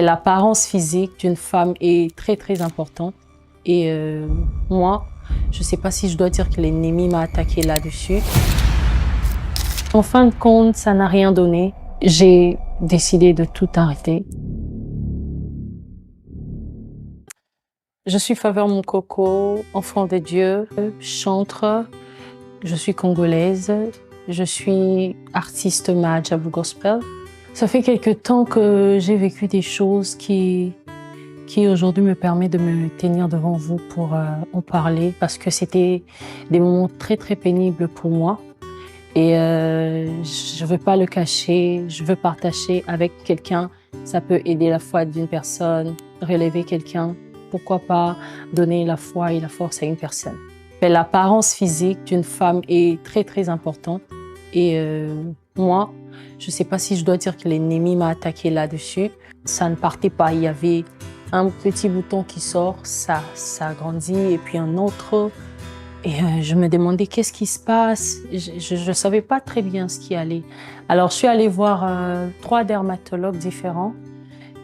L'apparence physique d'une femme est très très importante. Et moi, je ne sais pas si je dois dire que l'ennemi m'a attaqué là-dessus. En fin de compte, ça n'a rien donné. J'ai décidé de tout arrêter. Je suis Faveur Moukoko, enfant de Dieu, chantre, je suis congolaise, je suis artiste Mahajabu Gospel. Ça fait quelque temps que j'ai vécu des choses qui aujourd'hui me permettent de me tenir devant vous pour en parler parce que c'était des moments très très pénibles pour moi. Et je ne veux pas le cacher, je veux partager avec quelqu'un. Ça peut aider la foi d'une personne, relever quelqu'un. Pourquoi pas donner la foi et la force à une personne. L'apparence physique d'une femme est très très importante. Et moi, je ne sais pas si je dois dire que l'ennemi m'a attaqué là-dessus. Ça ne partait pas, il y avait un petit bouton qui sort, ça grandit et puis un autre. Et je me demandais qu'est-ce qui se passe. Je ne savais pas très bien ce qui allait. Alors je suis allée voir 3 dermatologues différents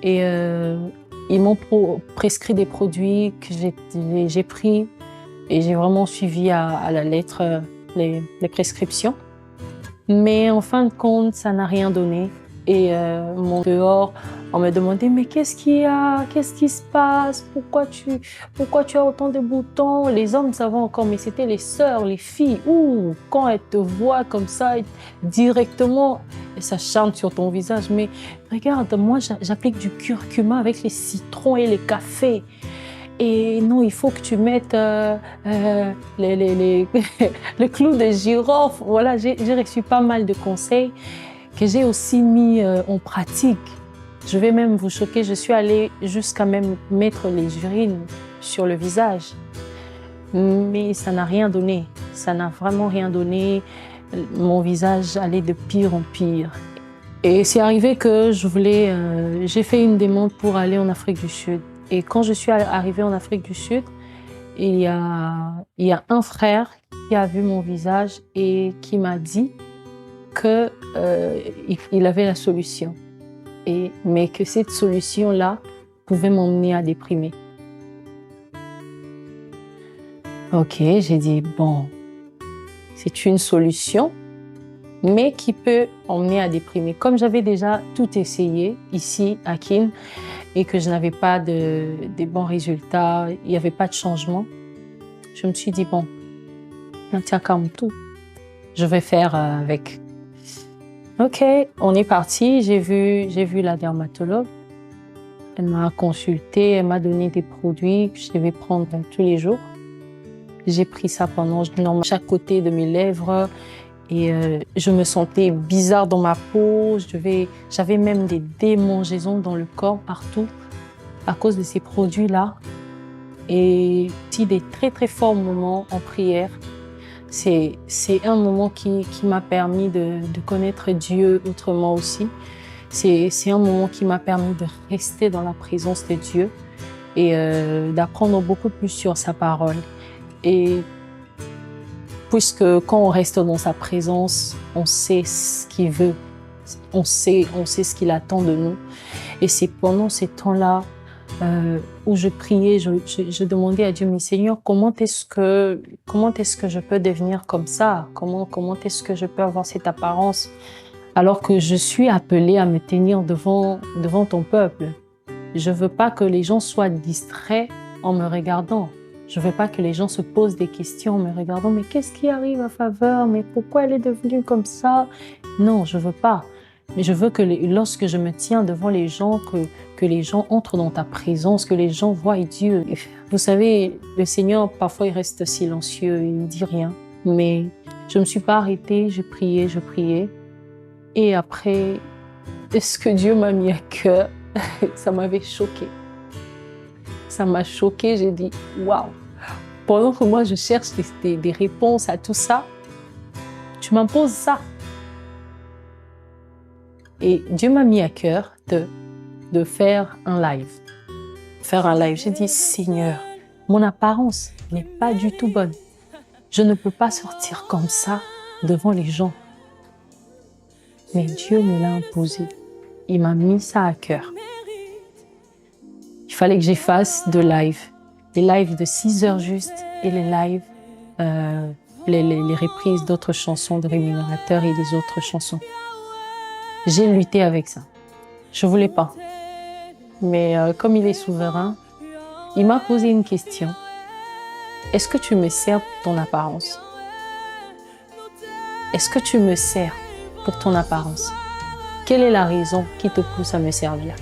et ils m'ont prescrit des produits que j'ai pris et j'ai vraiment suivi à la lettre les prescriptions. Mais en fin de compte, ça n'a rien donné. Et mon dehors, on me demandait mais qu'est-ce qu'il y a, qu'est-ce qui se passe, pourquoi tu as autant de boutons. Les hommes savaient encore, mais c'était les sœurs, les filles. Ouh, quand elles te voient comme ça directement, et ça chante sur ton visage. Mais regarde, moi j'applique du curcuma avec les citrons et les cafés. Et non, il faut que tu mettes le clou de girofle. Voilà, j'ai reçu pas mal de conseils que j'ai aussi mis en pratique. Je vais même vous choquer, je suis allée jusqu'à même mettre les urines sur le visage. Mais ça n'a rien donné, ça n'a vraiment rien donné. Mon visage allait de pire en pire. Et c'est arrivé que j'ai fait une demande pour aller en Afrique du Sud. Et quand je suis arrivée en Afrique du Sud, il y a un frère qui a vu mon visage et qui m'a dit qu'il avait la solution, mais que cette solution-là pouvait m'emmener à déprimer. Ok, j'ai dit, bon, c'est une solution, mais qui peut emmener à déprimer. Comme j'avais déjà tout essayé ici à Kin et que je n'avais pas de bons résultats, il n'y avait pas de changement, je me suis dit, bon, tiens, calme tout, je vais faire avec. Ok, on est parti, j'ai vu la dermatologue. Elle m'a consulté, elle m'a donné des produits que je devais prendre tous les jours. J'ai pris ça pendant chaque côté de mes lèvres et je me sentais bizarre dans ma peau. J'avais même des démangeaisons dans le corps partout à cause de ces produits-là. Et aussi des très très forts moments en prière. C'est un moment qui m'a permis de connaître Dieu autrement aussi. C'est un moment qui m'a permis de rester dans la présence de Dieu et d'apprendre beaucoup plus sur sa parole. Et puisque quand on reste dans sa présence, on sait ce qu'il veut, on sait ce qu'il attend de nous. Et c'est pendant ces temps-là où je priais, je demandais à Dieu, mais Seigneur, comment est-ce que je peux devenir comme ça? Comment est-ce que je peux avoir cette apparence alors que je suis appelée à me tenir devant ton peuple? Je veux pas que les gens soient distraits en me regardant. Je veux pas que les gens se posent des questions en me regardant. Mais qu'est-ce qui arrive à Faveur? Mais pourquoi elle est devenue comme ça? Non, je veux pas. Mais je veux que lorsque je me tiens devant les gens, que les gens entrent dans ta présence, que les gens voient Dieu. Vous savez, le Seigneur, parfois, il reste silencieux, il ne dit rien. Mais je ne me suis pas arrêtée, je priais. Et après, ce que Dieu m'a mis à cœur, ça m'avait choquée. Ça m'a choquée, j'ai dit, waouh! Pendant que moi, je cherche des réponses à tout ça, tu m'imposes ça. Et Dieu m'a mis à cœur de faire un live. J'ai dit, Seigneur, mon apparence n'est pas du tout bonne. Je ne peux pas sortir comme ça devant les gens. Mais Dieu me l'a imposé. Il m'a mis ça à cœur. il fallait que j'efface de live. Les lives de 6 heures juste et les lives, les reprises d'autres chansons de Rémunérateur et des autres chansons. J'ai lutté avec ça. Je voulais pas. Mais comme il est souverain, il m'a posé une question. Est-ce que tu me sers pour ton apparence? Est-ce que tu me sers pour ton apparence? Quelle est la raison qui te pousse à me servir?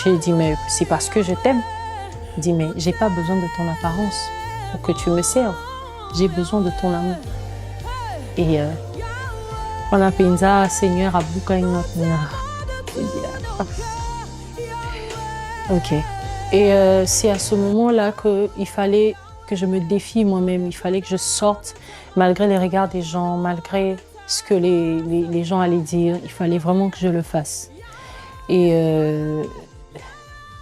J'ai dit, mais c'est parce que je t'aime. Il dit, mais j'ai pas besoin de ton apparence pour que tu me serves. J'ai besoin de ton amour. Et on a pensé, Seigneur, à ok. Et c'est à ce moment-là qu'il fallait que je me défie moi-même. Il fallait que je sorte, malgré les regards des gens, malgré ce que les gens allaient dire. Il fallait vraiment que je le fasse. Et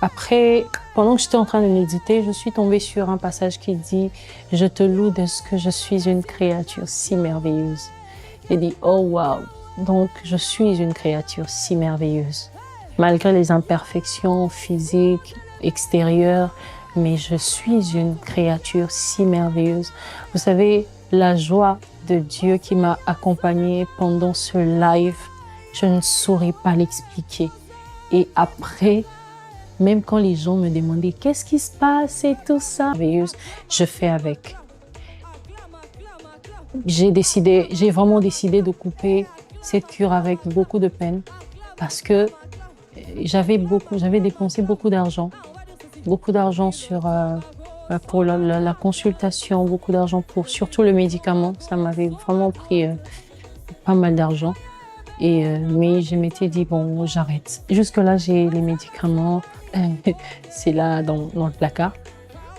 après, pendant que j'étais en train de méditer, je suis tombée sur un passage qui dit « Je te loue de ce que je suis une créature si merveilleuse. » J'ai dit « Oh wow !» Donc, je suis une créature si merveilleuse. Malgré les imperfections physiques, extérieures, mais je suis une créature si merveilleuse. Vous savez, la joie de Dieu qui m'a accompagnée pendant ce live, je ne saurais pas l'expliquer. Et après, même quand les gens me demandaient « Qu'est-ce qui se passe et tout ça ?» Je fais avec. J'ai vraiment décidé de couper cette cure avec beaucoup de peine parce que j'avais dépensé beaucoup d'argent pour la consultation, beaucoup d'argent pour surtout le médicament. Ça m'avait vraiment pris pas mal d'argent. Mais je m'étais dit, bon, j'arrête. Jusque-là, j'ai les médicaments, c'est là dans le placard.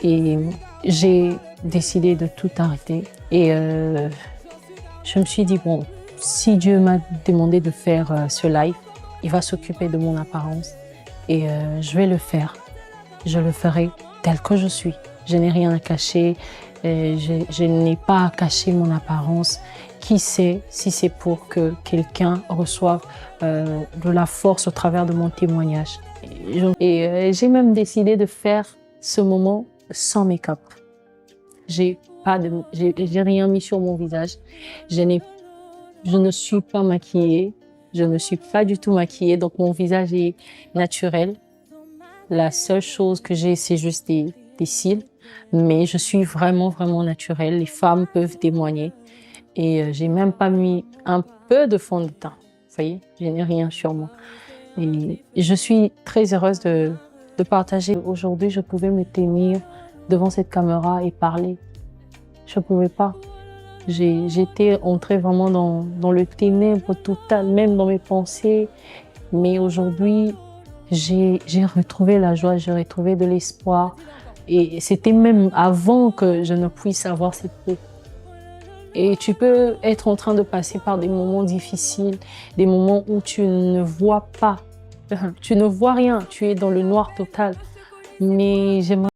Et j'ai décidé de tout arrêter. Et je me suis dit, bon, si Dieu m'a demandé de faire ce live, il va s'occuper de mon apparence. Et je vais le faire. Je le ferai tel que je suis. Je n'ai rien à cacher. Je n'ai pas à cacher mon apparence. Qui sait si c'est pour que quelqu'un reçoive de la force au travers de mon témoignage. Et j'ai même décidé de faire ce moment sans make-up. J'ai rien mis sur mon visage. Je ne suis pas maquillée. Je ne suis pas du tout maquillée. Donc mon visage est naturel. La seule chose que j'ai, c'est juste des cils. Mais je suis vraiment, vraiment naturelle. Les femmes peuvent témoigner. Et j'ai même pas mis un peu de fond de teint. Vous voyez, je n'ai rien sur moi. Et je suis très heureuse de partager. Aujourd'hui, je pouvais me tenir devant cette caméra et parler. Je pouvais pas. J'étais entrée vraiment dans le ténèbre total, même dans mes pensées. Mais aujourd'hui, j'ai retrouvé la joie, j'ai retrouvé de l'espoir. Et c'était même avant que je ne puisse avoir cette peau. Et tu peux être en train de passer par des moments difficiles, des moments où tu ne vois pas, tu ne vois rien, tu es dans le noir total. Mais j'aimerais